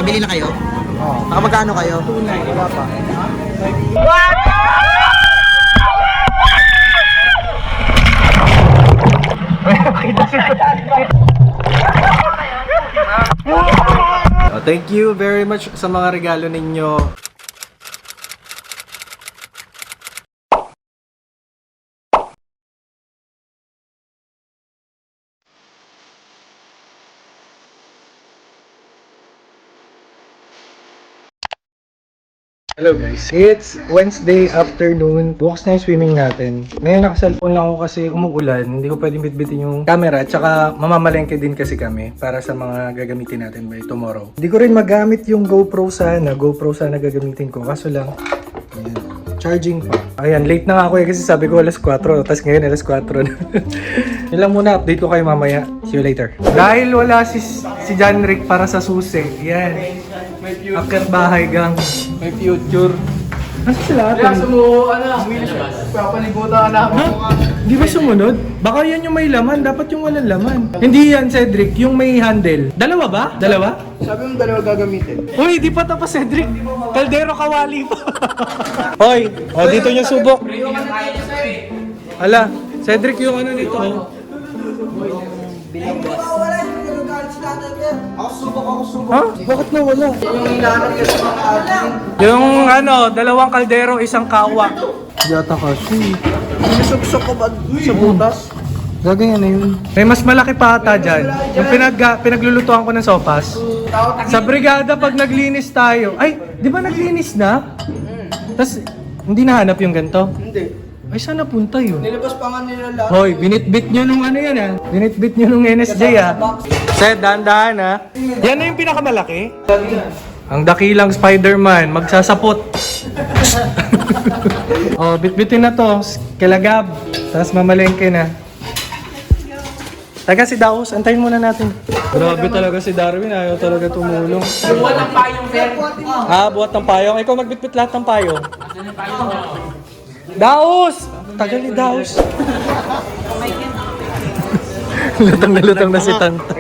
Nakabili na kayo? Oo. Magkano kayo? Tunay, wala pa. Thank you very much sa mga regalo ninyo. Hello guys, it's Wednesday afternoon. Bukas na yung swimming natin. Ngayon naka-cellphone lang ako kasi umuulan. Hindi ko pwedeng bitbitin yung camera. Tsaka mamamalengke din kasi kami para sa mga gagamitin natin by tomorrow. Hindi ko rin magamit yung GoPro sana. GoPro sana gagamitin ko. Kaso lang, ayan, charging pa. Ayan, late na nga ako kasi sabi ko alas 4. Tapos ngayon alas 4 na. Yun lang muna, update ko kayo mamaya. See you later. Dahil wala si John Rick para sa susi. Yan. Akit bahay gang. May future. Ano sila? Kaya sumuho, papalibutan ka namin. Di ba sumunod? Baka yan yung may laman. Dapat yung walang laman. Hindi yan, Cedric. Yung may handle. Dalawa ba? Dalawa? Sabi mo dalawa gagamitin. Uy, di pa tapos, Cedric. Kaldero kawali pa. Hoy, dito yung subok. Ala, Cedric yung ano nito. Ha? Bakit nawala? Yung ano, dalawang kaldero, isang kawa. Yata kasi. Sinusok ko ba sa butas? Gaganyan na yun. May mas malaki pa ata dyan. Yung pinaglulutuan ko ng sopas. Sa brigada pag naglinis tayo. Ay, di ba naglinis na? Tapos, hindi nahanap yung ganito? Hindi. Ay, saan napunta yun? Nilabas pa nga nila lahat. Hoy, binitbit nyo nung ano yan ha? Binitbit nyo nung NSJ ha? Seth, dahan-dahan ha? Yan na yung pinakamalaki? Ang dakilang Spider-Man, magsasapot. Oh, bitbitin na to. Kilagab. Tapos mamalengke na. Taga si Daos, antayin muna natin. Grabe talaga si Darwin, ayaw talaga tumulong. Buwan ng payong, sir. Buhat ng payong. Ikaw magbitbit lahat ng payong. Daos! Tagal ni Daos. Lutang na si Tanta.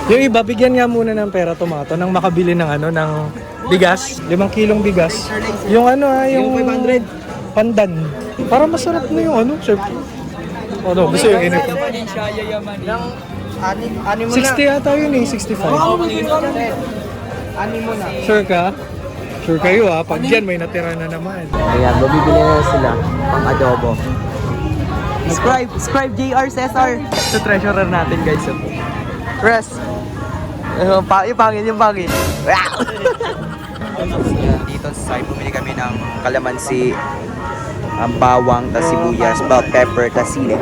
Yung iba, bigyan nga muna ng pera tomato nang makabili ng ano, ng bigas. 5 kilong bigas. Yung ano yung 500. Pandan. Para masarap na yung ano, chef. Ano, gusto yung init. Ani mo 60 yata yun eh, 65. Ani mo na. Sure ka? Sure kayo ha, pag yan may natira na naman. Ayan, mabibili na sila pang adobo. Scribe JR Cesar. Ito treasurer natin guys. Press. Yung pangin. Dito sa side, bumili kami ng kalamansi, ang bawang, tas sibuyas, bell pepper, tas sili.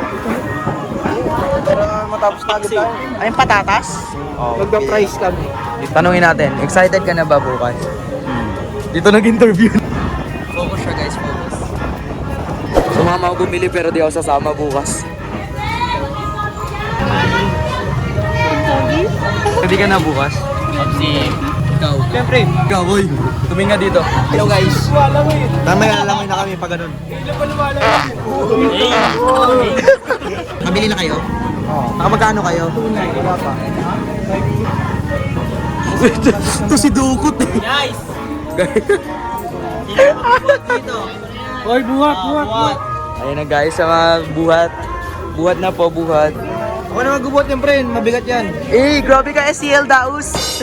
Matapos na agad tayo. Ayun, patatas? Oh, Magpa-price kami. tanungin natin, excited ka na ba bukas? Dito nag-interview. Focus siya guys, focus. Sumama ako bumili pero di ako sasama bukas. Hindi ka na bukas? Ikaw. Siyempre, ikaw boy. Tuminga dito. Hello guys. Mamaya alamay na kami pag ganun. Kabili na kayo? Oo. Magkano kayo? Tunay, wala pa. Ito si Dukot eh. Nice! Hoy, buhat. Ayun na guys, sa mga buhat. Buhat na po, buhat. Ako na magbubuhat yung friend, mabigat yan. Grabe ka SCL Daus.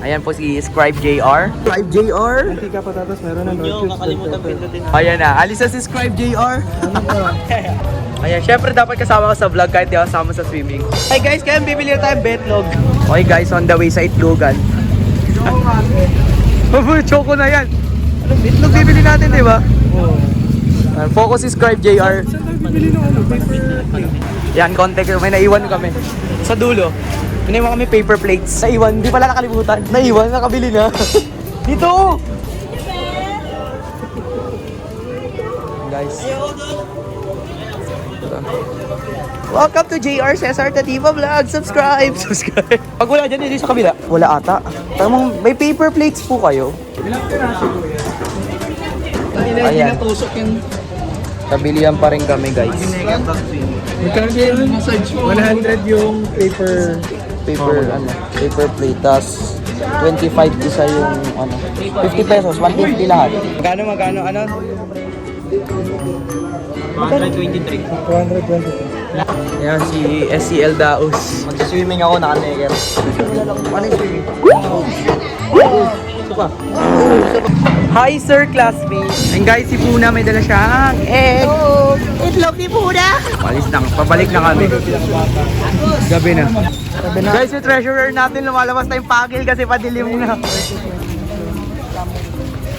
Ayan po si Scribe JR. Scribe JR. Hindi ka patatas, meron na Lord. Ayan na, alis na si Scribe JR. Ayan, syempre dapat kasama ka sa vlog kahit di ako kasama sa swimming. Hey guys, kaya bibili na tayong betlog. Okay guys, on the way sa Itlogan. Choco na yan. Itlog bibili natin, di ba? Oo. Focus si Scribe JR. Saan tayo bibili ng ano? Paper plate. Yan, konti, may naiwan kami. Sa dulo, iniwan kami paper plates. Naiwan, hindi pala nakalimutan. Naiwan, nakabili na. Dito! Guys. Welcome to JR Cesar Tativa Vlog. Subscribe! Pag wala dyan, hindi sa kabila. Wala ata. Tamang, may paper plates po kayo. Ilang piraso ko yan? Ayan. Natusok yung Kabilihan pa rin kami guys. Magkano yun? 100 yung paper paper, paper plate. Tapos 25 isa yung, 50 pesos, 150 lahat. Magkano, ano? 123. 223. Ayan, si SCL Daos. Magsiswimming ako, naka-necker. Ano yung swimming? Ito pa. Hi, sir, classmate. And guys, si Puna may dala siyang egg. Itlog ni Puna! Pabalik na kami. Gabi na. Guys, yung treasurer natin lumalabas na yung pagil kasi padilim na.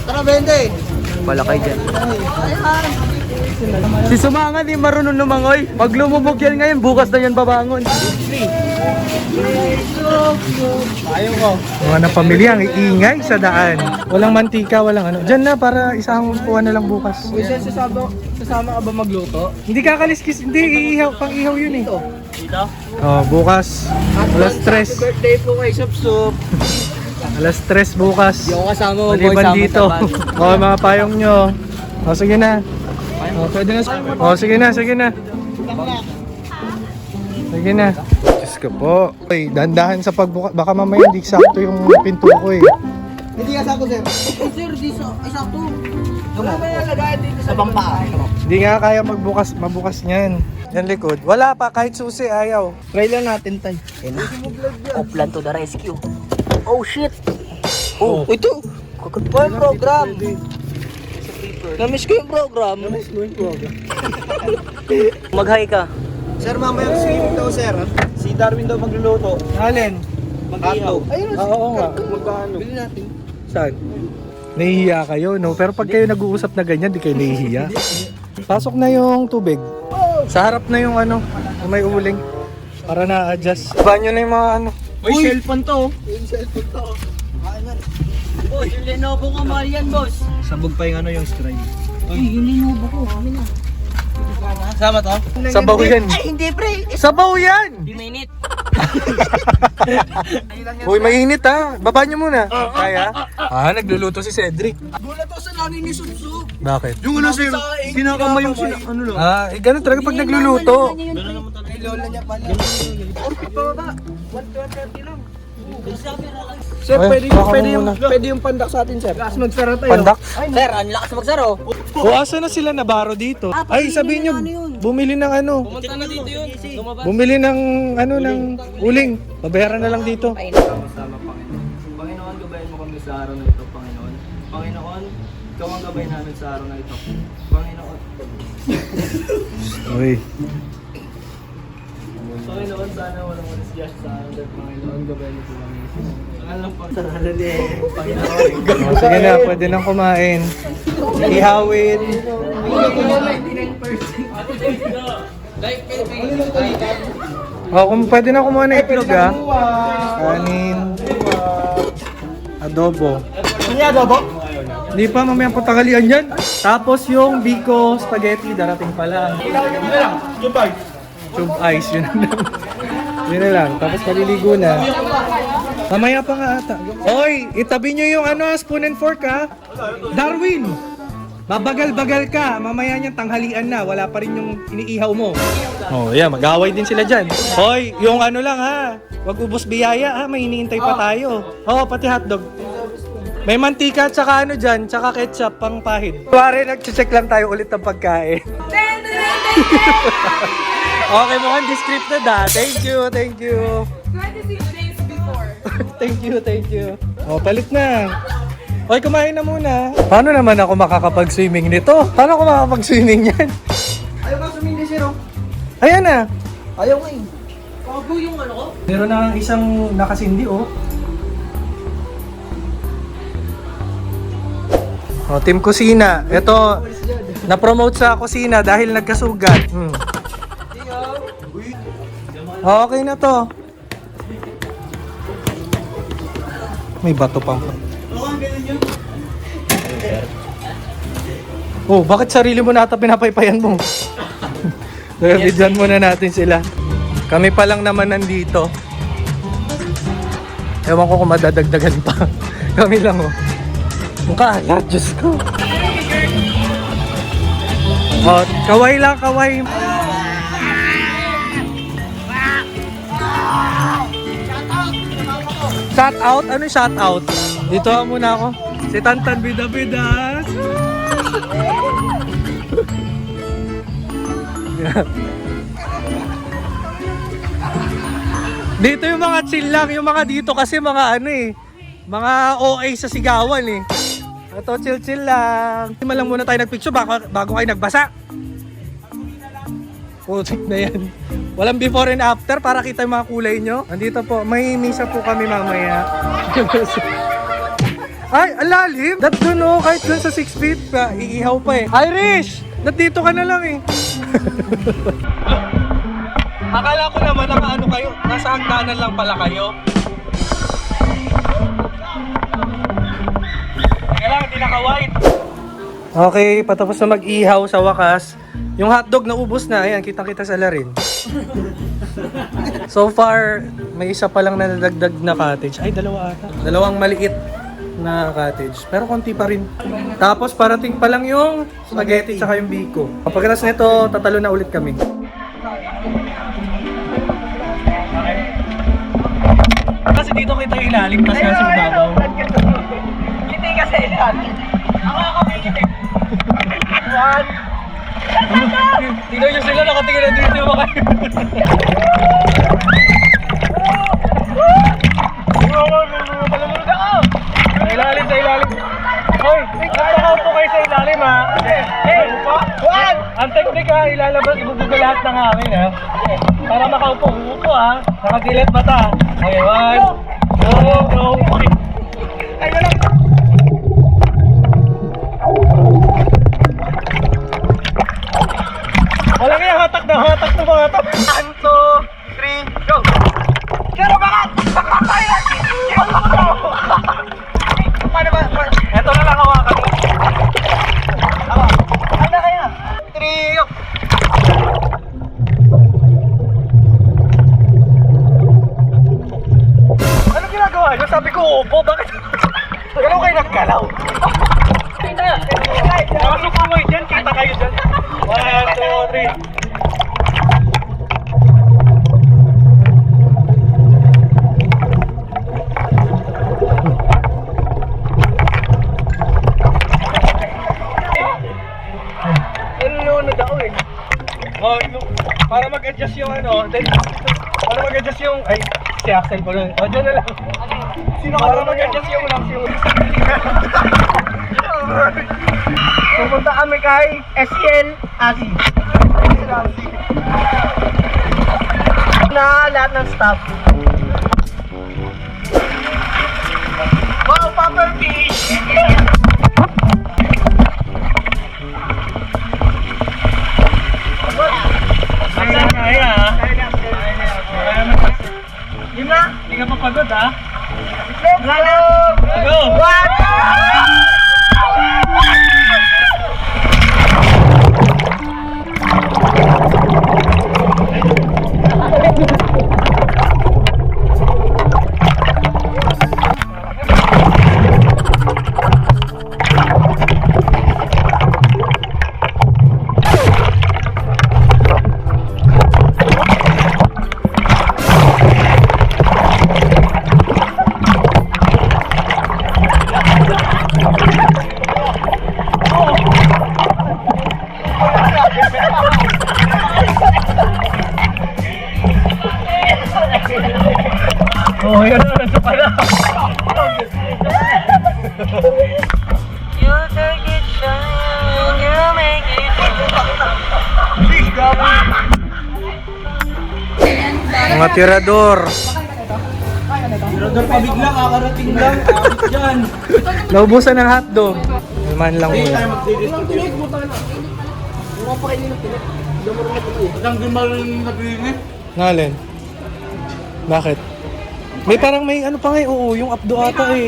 Tara, Bende! Palakay dyan. Si Sumanga di marunong lumangoy. Pag lumubog yan ngayon, bukas na yan babangon. Ayaw ko. Mga na pamilya, ang iingay sa daan. Walang mantika, walang ano. Diyan na para isang kuha na lang bukas. Uy, sasama ka ba magluto? Hindi kakaliskis, hindi iihaw, pang ihaw yun eh. Dito? Oh, bukas. Alas stress. Birthday po kay Sup-Sup. Alas stress bukas. Yung kasama mo, boy, Maliban sama dito. sa bag. Oh, mga payong nyo. Oh, sige na. Oh, pwede na. Oh, sige na, sige na. Sige na. Diyos ko po. Uy, dandahan sa pagbuka. Baka mamaya hindi sakto yung pinto ko eh. Hindi ka sakto, sir. Sir, di sakto. Wala ba yung lagay dito sa bangka? Hindi nga kaya mabukas niyan. Yan likod. Wala pa, kahit susi, ayaw. Try lang natin, tay. Uplan to the rescue. Oh shit! Oh, ito. Kakagawa yung program. Namiss ko yung program. Mag-hi ka. Sir, mamaya swimming daw, sir. Si Darwin daw magluluto. Alin? Mag-ihaw. Ayun, Oo nga. magkano? Bili natin. Saan? Nahihiya kayo, no? Pero pag kayo nag-uusap na ganyan, di kayo nahihiya. Pasok na yung tubig. Sa harap na yung may uling. Para na-adjust. Banyo na yung mga Uy, cellphone to. Yung cellphone to. Boss, yung Lenovo ko mahal yan, boss. Sabog pa yung scribe. Uy, yung Lenovo ko, kami na. Sama to? Sabaw yan. Ay, hindi pre! Sabaw yan! 2 minute. Uy, mainit ha. Baba nyo muna. Kaya? Nagluluto si Cedric. Gulat ako sa nanay ni Sup-Sup. Bakit? Yung sir, kinakamay yung sila. Ano lang? Ganun talaga pag nagluluto. Ay, lola niya pala. Orpit pa ba? 130 lang. Sir, Ay, baka muna. pwede yung pandak sa atin, sir. Gas magsara tayo. Pandak? Sir, ang lakas magsaro. O asa na sila Navarro dito? Ay, sabihin nyo, bumili ng Pumunta na dito yun. Lumabas. Bumili ng ng uling. Babayaran na lang dito. Sama Panginoon, gabayan mo kami sa araw na ito, Panginoon. Panginoon, ikaw ang gabay namin sa araw na ito. Panginoon. Uy. Panginoon, sana walang manisiyas sa araw na ito, Panginoon, gabayan mo po kami. Alam pa sa araw na Panginoon. O, sige na, pwede nang kumain. Ihawin. Kung pwede na kumuha ng itlog Kanin. Adobo. Hindi pa, mamaya po tanghalian yan. Tapos yung Biko spaghetti, darating pa lang. Tube ice, yun na lang. Yun na lang. Tapos maliligo na. Mamaya pa nga ata. Oy, itabi nyo yung spoon and fork ha. Darwin! Babagal-bagal ka. Mamaya niyang tanghalian na. Wala pa rin yung iniihaw mo. Oh, yeah. Mag-away din sila dyan. Hoy, yung lang ha. Wag ubos biyaya ha. May iniintay pa tayo. Oo, pati hotdog. May mantika at saka dyan. Tsaka ketchup pang pahid. Kuwari, nag-check lang tayo ulit ng pagkain. Okay, mukhang descripted ha. Thank you, thank you. Glad to see James before. Thank you. Oh, palit na. Hoy, kumain na muna. Paano naman ako makakapag-swimming nito? Paano ako makakapag-swimming yan? Ayaw ka sumindi, sir. Ayan na. Ayaw nga eh. Bago yung ano ko? Meron na isang nakasindi oh. Oh, Team Kusina. Ito, na-promote sa kusina dahil nagkasugat. Okay na to. May bato pang. Oh, bakit sarili mo na ata pinapaypayan mo? Bidyan muna natin sila. Kami pa lang naman nandito. Ewan ko kung madadagdagan pa. Kami lang oh. Mukha, Diyos ko. Oh, kaway lang, kaway. Shout out? Ano yung shout out? Dito muna ako. Si Tantan Bida-Bidas. Dito yung mga chill lang. Yung mga dito kasi mga ano eh. Mga OA sa sigawan eh. Ito chill lang. Hindi lang muna tayo nagpicture bago kayo nagbasa. Putik na yan. Walang before and after para kita yung mga kulay nyo. Andito po, may misa po kami mamaya. Ay, ang lalim! Dat dun oh, kahit dun sa 6 feet pa, iihaw pa eh. Irish! Nandito ka na lang eh. Akala ko naman ano kayo, nasa hagdanan lang pala kayo. Kaya lang, hindi naka-white. Okay, patapos na mag-ihaw sa wakas. Yung hotdog na ubos na, ayan, kitang-kita sa larin. So far, may isa pa lang na nadagdag na cottage. Ay, dalawa ata. Dalawang maliit na cottage. Pero konti pa rin. Tapos parating pa lang yung spaghetti tsaka yung biko. Pagkatapos nito, tatalo na ulit kami. Kasi dito kita yung ilalim, kasi nasa ibabaw. Ngiti ka sa ilalim. Ako may ngiti. One. Tignan nyo sila, nakatingin na dito yung mga Sa ilalim, sa ilalim. Hoy, nagpakaupo kayo sa ilalim ha. Hey, one! Ang technique ha, ilalabas, ibubuga lahat ng hangin ha. Para makaupo, upo ha. Nakagilit mata. Okay, one. Go. Ay, wala. Walang yung hatak na mga to. 1, 2, 3, go! Pero bakit? Bakit na! Paano ba? Eto na lang hawakan mo. Ako. Ano kaya? 3, go! Ano ginagawa nyo? Sabi ko upo. Bakit? Gano'n kayo nagkalaw? Nakasuko mo dyan. Kita kayo dyan. 1, 2, 3. Nalulunod ako eh. Oh, para mag-adjust yung ano, para mag-adjust yung, ay, si Axel ko lang. O, dyan na lang. Para mag-adjust yung lang, pupunta kami kay SCL Asi. Na lahat ng staff. Wow, puffer fish! Kaya ha? Yun na? Hindi ka pa pagod ha? Let's go! Go! What? Oh, yun na, nasa pala. You take it, shine, you make it. Please, gabi. Mga tirador. Tirador pabigla, kakarating lang. Akit dyan. Naubusan ng hotdog. Naman lang muna. Ngalin? Bakit? May parang may ano pa nga eh, oo, yung abdo ata eh.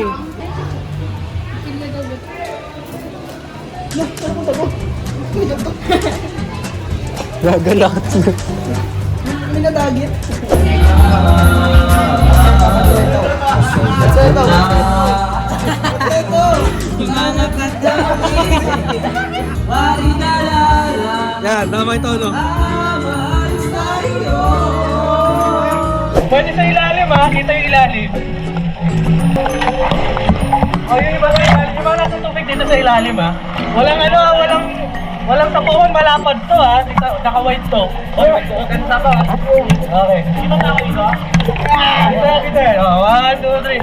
Gagalat. Minadagit. Yan, tama ito, no? Pwede sa ilalim ha, kita yung ilalim. sa ilalim ha. Walang walang tapuan, malapad to ha. Naka-white to. Ganda to. Okay. Dito na ako dito. Dito. 1, 2, 3.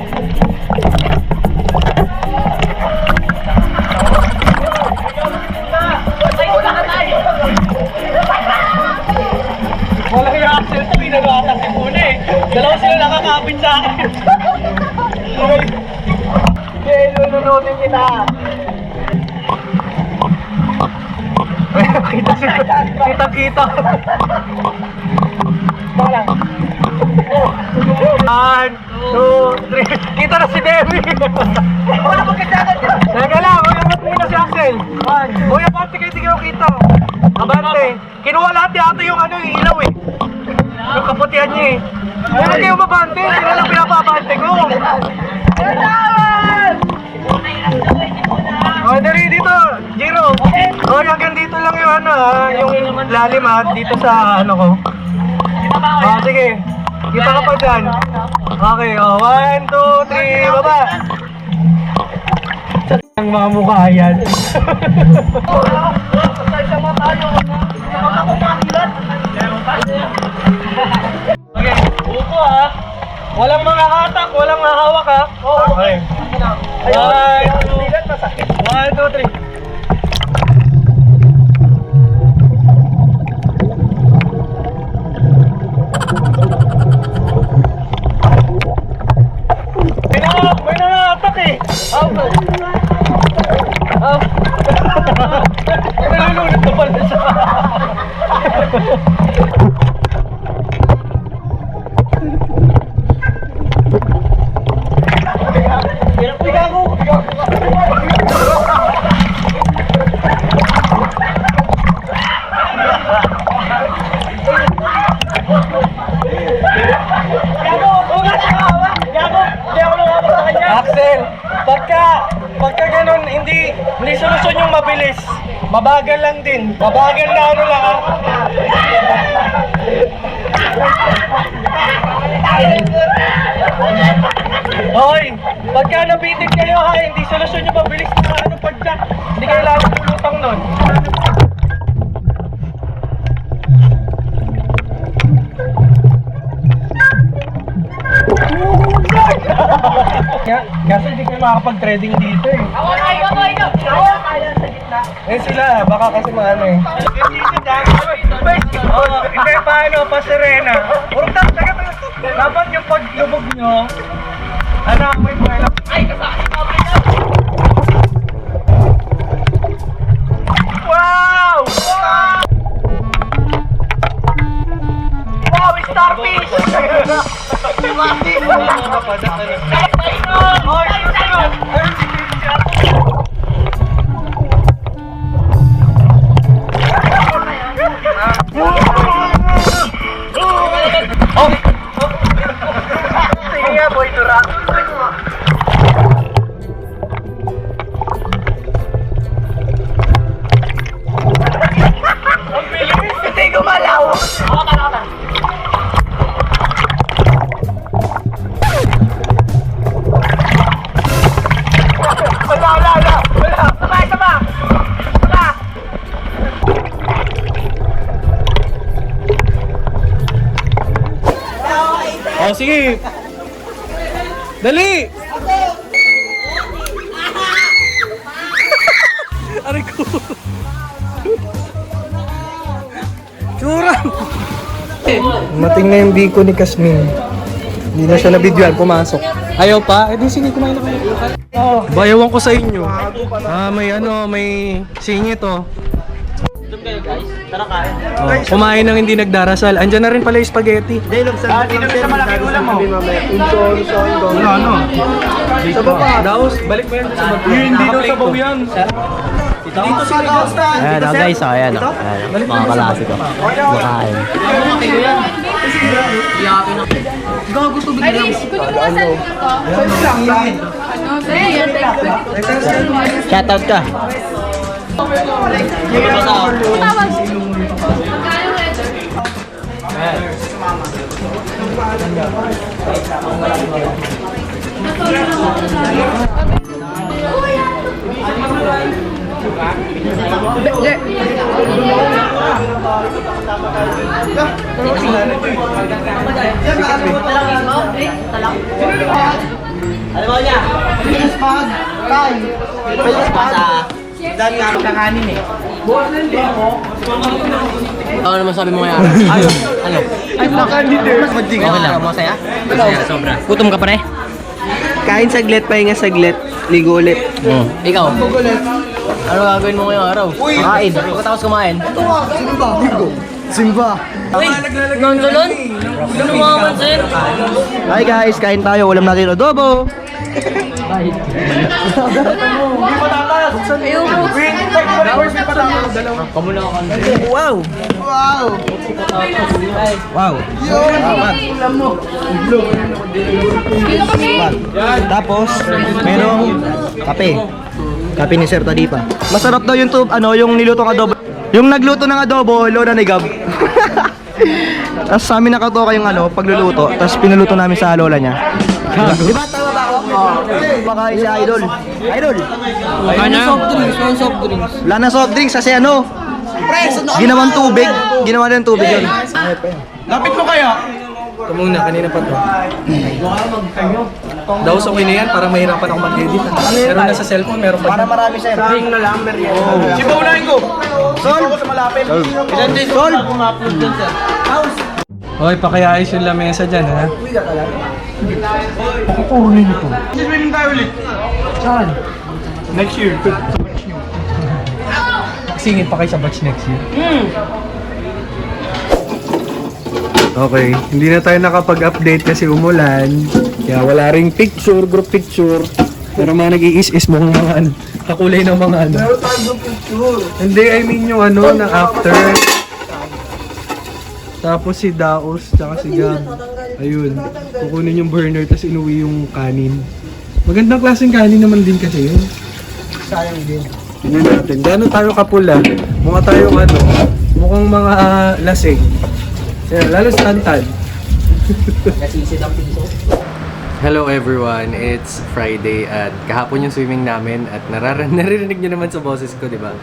Walang yung Axel to, pinag-atak si Muna eh. Dalawa sila nakakapit sa akin. Okay, lununutin kita. Kita. Baka lang. 1, 2, 3. Kita na si Demi. Wala magkagdagan. Teka lang, uyangat muna si Axel. Uy, abante kayo, tigil kita. Abante. Kinuha lahat yata yung yung ilaw eh. Yung kaputihan niya eh. Huwag kayo mabante, sila lang pinapabante ko. Oh, dari dito, Jiro. Oh, hanggang dito lang yung yung lalim dito sa ko. Oh, sige. Kita ka pa dyan. Okay, 1, 2, 3, baba. Ang mga mukha yan. Okay, upo walang mga hatak, walang mga hawak Okay. 1, 2, 3. May nangatak eh. Nalulunod na pala siya. Axel, pagka ganun, hindi solusyon yung mabilis. Mabagal lang din. Mabagal na lang Hoy, pagka nabitin kayo hindi solusyon yung mabilis na pagka. Hindi kayo lalong lulutang nun. Kasi hindi kayo makakapag-trading dito eh. Sila, baka kasi maano eh. Hindi, paano? Pa-Serena. Dapat yung paglubog nyo, may buhay lang. Ay, kasakit mo! Wow! Wow, starfish! Sige boy, tura. Ang bilis! Hindi gumalaw! Oh, sige. Dali! Aray ko. Tsura! Mating na yung biko ni Kasmin. Hindi na siya na-videoan, pumasok. Ayaw pa? Eh di sige, kumain na kayo. Bayawan ko sa inyo. May singit Tara kain. kumain nang hindi nagdarasal. Andyan na rin pala yung spaghetti. Dito na sa malaking ulam mo. Sa baba. Daos, balik mo yan sa baba. Hindi daw sa baw yan. Dito sa Costa. Ayan guys, ayan mga kalasi ko. Makain. Gago tubig lang. Shoutout ka. Ano ba niya? Ano naman sabi mo kaya? Ayun. Ano? Ay, okay lang. Masaya? Masaya, sobra. Gutom ka pare? Kain saglit, pahinga saglit, ligo ulit. Ikaw? Ano gagawin mo ngayong araw? Kumain. Pagkatapos kumain. Simba! Uy! Nonchalant? Ano mga mansin? Hi guys, kain tayo. Ulam natin adobo. Wow! Wow! Wow! Tapos, merong kape. Kape ni Sir Tadipa. Masarap daw yung yung nilutong adobo. Yung nagluto ng adobo, Lola ni Gab. Tapos sa amin nakatoka yung pagluluto. Tapos pinuluto namin sa lola niya. Di ba tama ba ako? Kumakain si Idol. Idol! Soft drinks. Wala na soft drinks kasi ginawang tubig. Ginawa na ng tubig yun. Lapit mo kaya? Ito muna, kanina pa to. Daw so okay na yan, parang mahirapan ako mag-edit. Meron na sa cellphone, meron pa. Para marami sir. Ding na lang, merienda. Si paunahin ko! Solve! Ako sa malapit. Ilan din solve! Upload dyan sir. Hoy, pakiayos yung lamesa dyan, ha? Pakukunin ito. Siswimming tayo ulit. Saan? Next year. Singin pa kayo sa batch next year. Okay, hindi na tayo nakapag-update kasi umulan. Kaya wala ring picture, group picture. Pero mga nag-iis-is mo mga kakulay ng mga Pero tayo group picture. Hindi, I mean yung na after. Tapos si Daos, tsaka si Gab. Ayun, kukunin yung burner tapos inuwi yung kanin. Magandang klaseng kanin naman din kasi yun. Sayang din. Tingnan natin. Gano'n tayo kapula? Mukha tayong mukhang mga lasing. Lalo sa tantad. Hello everyone, it's Friday at kahapon yung swimming namin at naririnig nyo naman sa boses ko, di ba?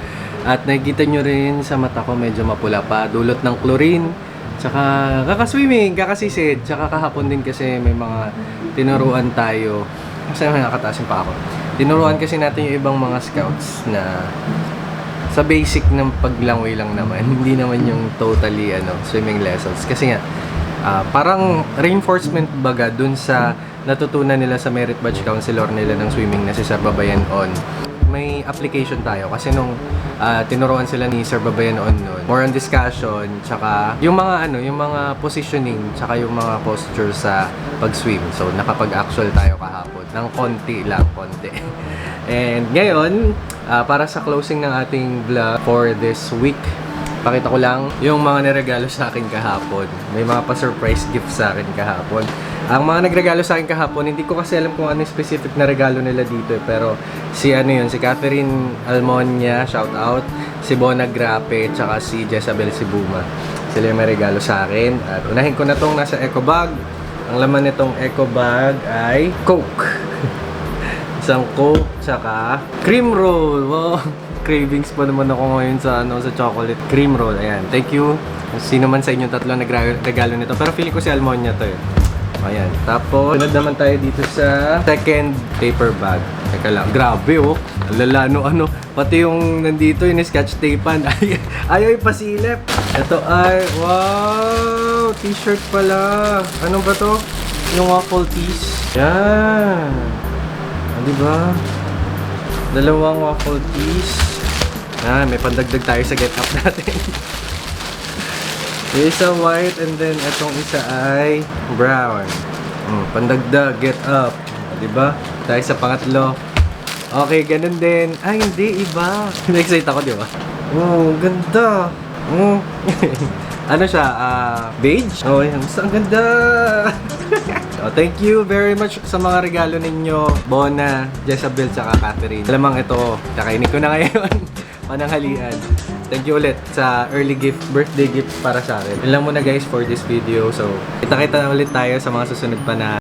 At nakikita nyo rin sa mata ko medyo mapula pa, dulot ng chlorine, tsaka kakaswimming, kakasisid, tsaka kahapon din kasi may mga tinuruan tayo. Kasi nakakataas yung pa ako. Tinuruan kasi natin yung ibang mga scouts na sa basic ng paglangoy lang naman, hindi naman yung totally swimming lessons. Kasi nga, parang reinforcement baga dun sa natutunan nila sa merit badge counselor nila ng swimming na si Sir Babayan On. May application tayo kasi nung tinuruan sila ni Sir Babayan On noon. More on discussion, tsaka yung mga yung mga positioning, tsaka yung mga posture sa pag-swim. So nakapag-actual tayo kahapon ng konti. And ngayon, para sa closing ng ating vlog for this week, pakita ko lang yung mga niregalo sa akin kahapon. May mga pa-surprise gift sa akin kahapon. Ang mga nagregalo sa akin kahapon, hindi ko kasi alam kung ano yung specific na regalo nila dito pero si si Catherine Almonia, shout out, si Bona Grape, tsaka si Jezabel Sibuma. Sila yung may regalo sa akin. At unahin ko na tong nasa eco bag. Ang laman nitong eco bag ay Coke. Isang Coke, tsaka cream roll. Wow. Cravings pa naman ako ngayon sa sa chocolate cream roll. Ayan, thank you. Sino man sa inyong tatlo nagregalo nito. Pero feeling ko si Almonia to Ayan, tapos sunod naman tayo dito sa second paper bag. Teka lang, grabe Lala pati yung nandito yung sketch tapean. Ayaw ipasilip. Ito ay, wow, t-shirt pala. Ano ba to? Yung waffle tees. Yan. Diba? Dalawang waffle tees. May pandagdag tayo sa get up natin. Yung isa white and then itong isa ay brown. Pandagdag, get up. Diba? Tayo sa pangatlo. Okay, ganun din. Ay, hindi, iba. Na-excite ako, diba? Oh, ganda. Ano siya? Beige? Oh, yan. Basta ang ganda. Thank you very much sa mga regalo ninyo, Bona, Jezabel, tsaka Catherine. Alamang ito, kakainin ko na ngayon. Pananghalian. Thank you ulit sa early gift, birthday gift para sa akin. Yun lang muna guys for this video. So, kita-kita ulit tayo sa mga susunod pa na